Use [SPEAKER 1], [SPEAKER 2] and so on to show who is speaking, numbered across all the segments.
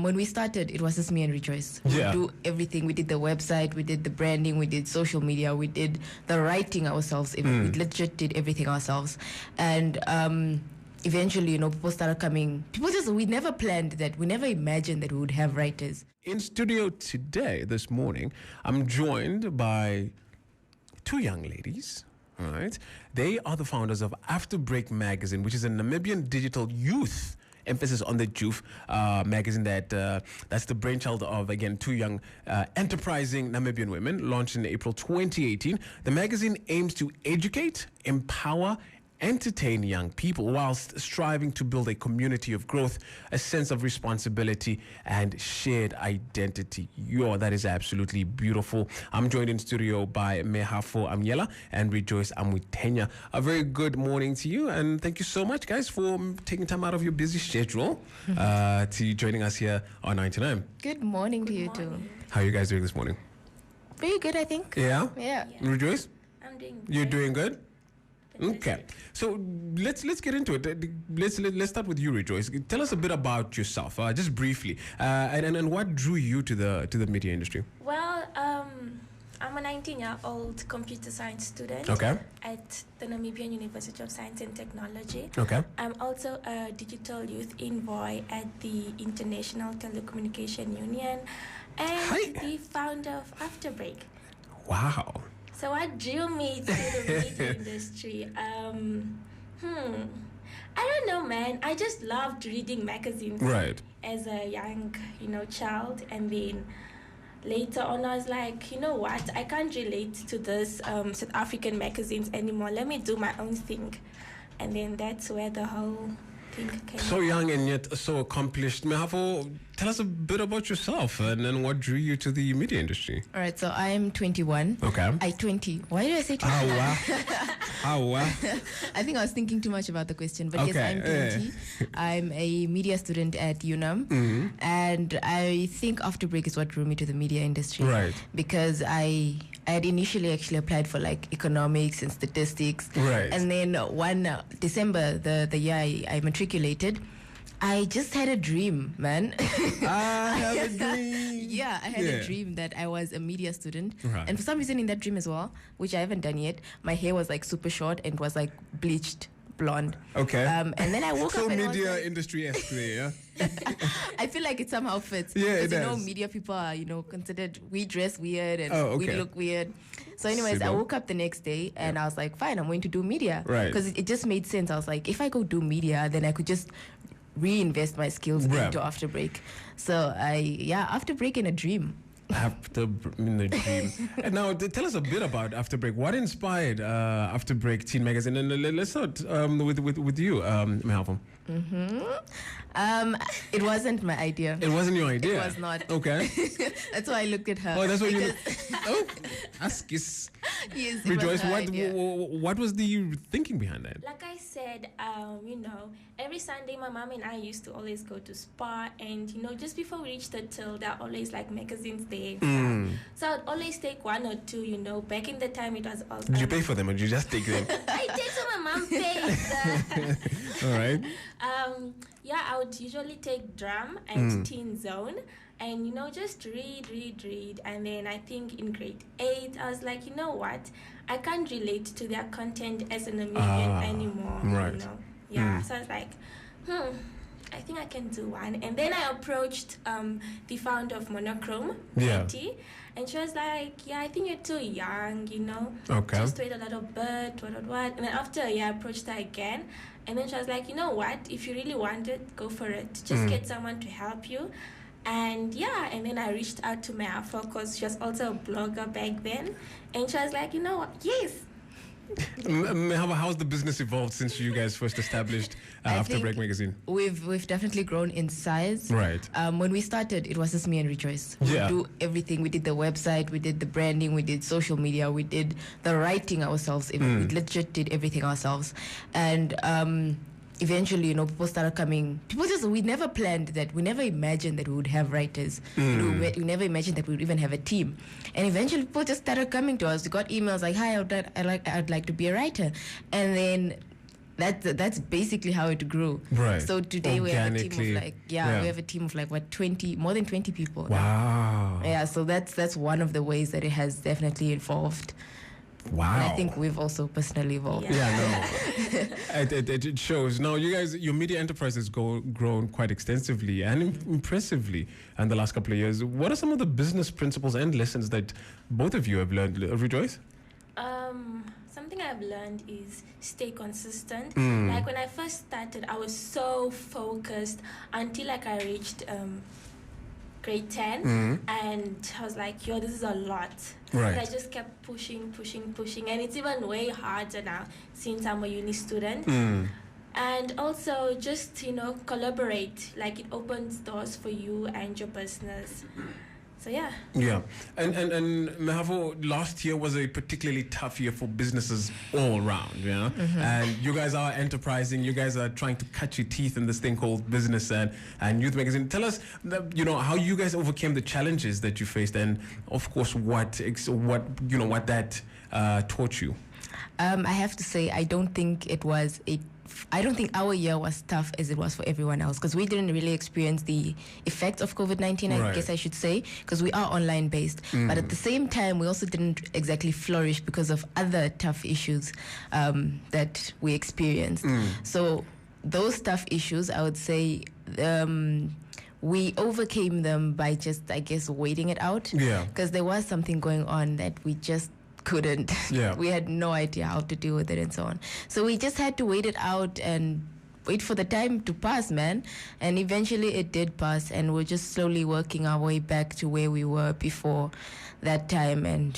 [SPEAKER 1] when we started, it was just me and Rejoice.
[SPEAKER 2] Yeah.
[SPEAKER 1] We do everything. We did the website, we did the branding, we did social media, we did the writing ourselves. We legit did everything ourselves. And eventually, people started coming. We never planned that. We never imagined that we would have writers.
[SPEAKER 2] In studio today, this morning, I'm joined by two young ladies. All right. They are the founders of Afterbreak Magazine, which is a Namibian digital youth emphasis on the youth magazine that's the brainchild of, again, two young enterprising Namibian women, launched in April 2018. The magazine aims to educate, empower, entertain young people whilst striving to build a community of growth, a sense of responsibility, and shared identity. That is absolutely beautiful. I'm joined in studio by Mehafo Amunyela and Rejoice Amutenya. A very good morning to you, and thank you so much, guys, for taking time out of your busy schedule to joining us here on 99.
[SPEAKER 1] Good morning to you too.
[SPEAKER 2] How are you guys doing this morning?
[SPEAKER 1] Very good, I think.
[SPEAKER 2] Yeah?
[SPEAKER 1] Yeah.
[SPEAKER 2] Rejoice?
[SPEAKER 3] I'm doing
[SPEAKER 2] You're doing good? Okay, so let's get into it. Let's start with you, Rejoice. Tell us a bit about yourself, just briefly, and what drew you to the media industry.
[SPEAKER 3] Well, I'm a 19-year-old computer science student at the Namibian University of Science and Technology.
[SPEAKER 2] Okay.
[SPEAKER 3] I'm also a digital youth envoy at the International Telecommunication Union and the founder of Afterbreak.
[SPEAKER 2] Wow.
[SPEAKER 3] So what drew me to the media industry? I don't know, man. I just loved reading magazines as a young, child. And then later on, I was like, you know what? I can't relate to this South African magazines anymore. Let me do my own thing. And then that's where the whole thing came.
[SPEAKER 2] So young and yet so accomplished. Mehafo, tell us a bit about yourself and then what drew you to the media industry.
[SPEAKER 1] All right, so I am 21.
[SPEAKER 2] Okay.
[SPEAKER 1] Why did I say 20?
[SPEAKER 2] How wow.
[SPEAKER 1] I think I was thinking too much about the question, but yes, I'm 20. I'm a media student at UNAM, and I think Afterbreak is what drew me to the media industry.
[SPEAKER 2] Right.
[SPEAKER 1] Because I had initially actually applied for like economics and statistics.
[SPEAKER 2] Right.
[SPEAKER 1] And then one December, the year I matriculated, I just had a dream, man.
[SPEAKER 2] I have a dream.
[SPEAKER 1] Yeah, I had a dream that I was a media student.
[SPEAKER 2] Right.
[SPEAKER 1] And for some reason in that dream as well, which I haven't done yet, my hair was like super short and was like bleached blonde.
[SPEAKER 2] Okay.
[SPEAKER 1] And then I woke
[SPEAKER 2] so
[SPEAKER 1] up and
[SPEAKER 2] media
[SPEAKER 1] like,
[SPEAKER 2] industry-esque there, yeah?
[SPEAKER 1] I feel like it somehow fits.
[SPEAKER 2] Yeah, it
[SPEAKER 1] because,
[SPEAKER 2] does.
[SPEAKER 1] media people are, considered, we dress weird and we look weird. So anyways, I woke up the next day and I was like, fine, I'm going to do media.
[SPEAKER 2] Right.
[SPEAKER 1] Because it just made sense. I was like, if I go do media, then I could just reinvest my skills into Afterbreak. So Afterbreak in a dream.
[SPEAKER 2] In a dream. And now, tell us a bit about Afterbreak. What inspired Afterbreak Teen Magazine? And let's start with you, Mehafo.
[SPEAKER 1] It wasn't my idea.
[SPEAKER 2] It wasn't your idea?
[SPEAKER 1] It was not.
[SPEAKER 2] Okay.
[SPEAKER 1] That's why I looked at her.
[SPEAKER 2] Oh, that's why you looked. Oh, askis.
[SPEAKER 1] Yes,
[SPEAKER 2] Rejoice, what was the thinking behind that?
[SPEAKER 3] Like I said, every Sunday my mom and I used to always go to Spa, and just before we reached the till, there are always like magazines there. So I'd always take one or two. Back in the time it was all.
[SPEAKER 2] Did you pay for them or did you just take them?
[SPEAKER 3] I did, so my mom paid.
[SPEAKER 2] All right.
[SPEAKER 3] I would usually take Drum and Teen Zone. And, just read. And then I think in grade 8, I was like, you know what? I can't relate to their content as an Namibian anymore.
[SPEAKER 2] Right.
[SPEAKER 3] So I was like, I think I can do one. And then I approached the founder of Monochrome, Betty. And she was like, I think you're too young,
[SPEAKER 2] Okay.
[SPEAKER 3] Just wait a little bit, what. And then after a year, I approached her again. And then she was like, you know what? If you really want it, go for it. Just get someone to help you. And then I reached out to Mehafo because she was also a blogger back then. And she was like, you know what? Yes.
[SPEAKER 2] How's the business evolved since you guys first established Afterbreak Magazine?
[SPEAKER 1] We've definitely grown in size.
[SPEAKER 2] Right.
[SPEAKER 1] When we started, it was just me and Rejoice.
[SPEAKER 2] Yeah.
[SPEAKER 1] We do everything. We did the website, we did the branding, we did social media, we did the writing ourselves. We legit did everything ourselves. And eventually, people started coming. We never planned that. We never imagined that we would have writers. We never imagined that we would even have a team. And eventually, people just started coming to us. We got emails like, "Hi, I'd like to be a writer." And then that's basically how it grew.
[SPEAKER 2] Right.
[SPEAKER 1] So today we have a team of like we have a team of like more than 20 people.
[SPEAKER 2] Wow.
[SPEAKER 1] Yeah, so that's one of the ways that it has definitely evolved.
[SPEAKER 2] Wow.
[SPEAKER 1] And I think we've also personally evolved.
[SPEAKER 2] Yeah, no. it shows. Now, you guys, your media enterprise has grown quite extensively and impressively in the last couple of years. What are some of the business principles and lessons that both of you have learned? Rejoice?
[SPEAKER 3] Something I've learned is stay consistent. Like when I first started, I was so focused until like I reached grade 10 and I was like, yo, this is a lot.
[SPEAKER 2] Right.
[SPEAKER 3] But I just kept pushing, and it's even way harder now since I'm a uni student. And also just, collaborate. Like it opens doors for you and your business. So yeah.
[SPEAKER 2] Yeah. And Mehafo, last year was a particularly tough year for businesses all around, And you guys are enterprising. You guys are trying to cut your teeth in this thing called business and youth magazine. Tell us, how you guys overcame the challenges that you faced, and of course what that taught you.
[SPEAKER 1] I have to say, I don't think our year was tough as it was for everyone else, because we didn't really experience the effects of COVID-19, I guess I should say, because we are online based. But at the same time, we also didn't exactly flourish because of other tough issues that we experienced. So those tough issues, I would say, we overcame them by just, I guess, waiting it out.
[SPEAKER 2] Yeah.
[SPEAKER 1] Because there was something going on that we just couldn't.
[SPEAKER 2] Yeah.
[SPEAKER 1] We had no idea how to deal with it and so on. So we just had to wait it out and wait for the time to pass, man. And eventually it did pass, and we're just slowly working our way back to where we were before that time, and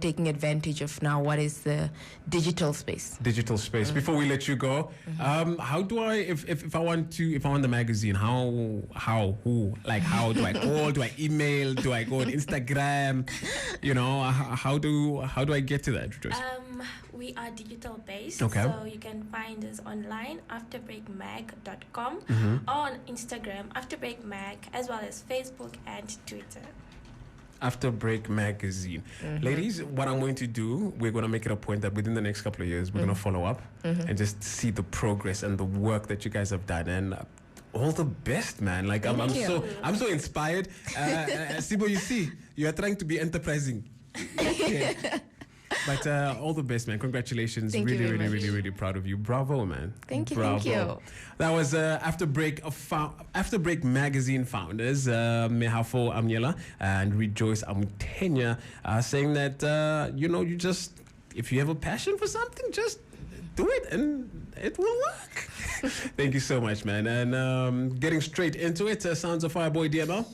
[SPEAKER 1] taking advantage of now what is the digital space.
[SPEAKER 2] Before we let you go, how do I, if I want the magazine, who, how do I call, do I email, do I go on Instagram, how do I get to that?
[SPEAKER 3] We are digital based,
[SPEAKER 2] okay.
[SPEAKER 3] So you can find us online, afterbreakmag.com, on Instagram, Afterbreak.mag, as well as Facebook and Twitter.
[SPEAKER 2] Afterbreak Magazine. Ladies, what I'm going to do, we're going to make it a point that within the next couple of years, we're going to follow up and just see the progress and the work that you guys have done. And all the best, man. Like I'm so inspired. Sibo, you see, you are trying to be enterprising. Yeah. But all the best, man. Congratulations.
[SPEAKER 1] Thank you very much.
[SPEAKER 2] Really proud of you. Bravo, man.
[SPEAKER 1] Thank you.
[SPEAKER 2] Bravo.
[SPEAKER 1] Thank you.
[SPEAKER 2] That was Afterbreak Magazine founders, Mehafo, Amunyela, and Rejoice, Amutenya, saying that, you just, if you have a passion for something, just do it and it will work. Thank you so much, man. And getting straight into it, Sounds of Fireboy DML.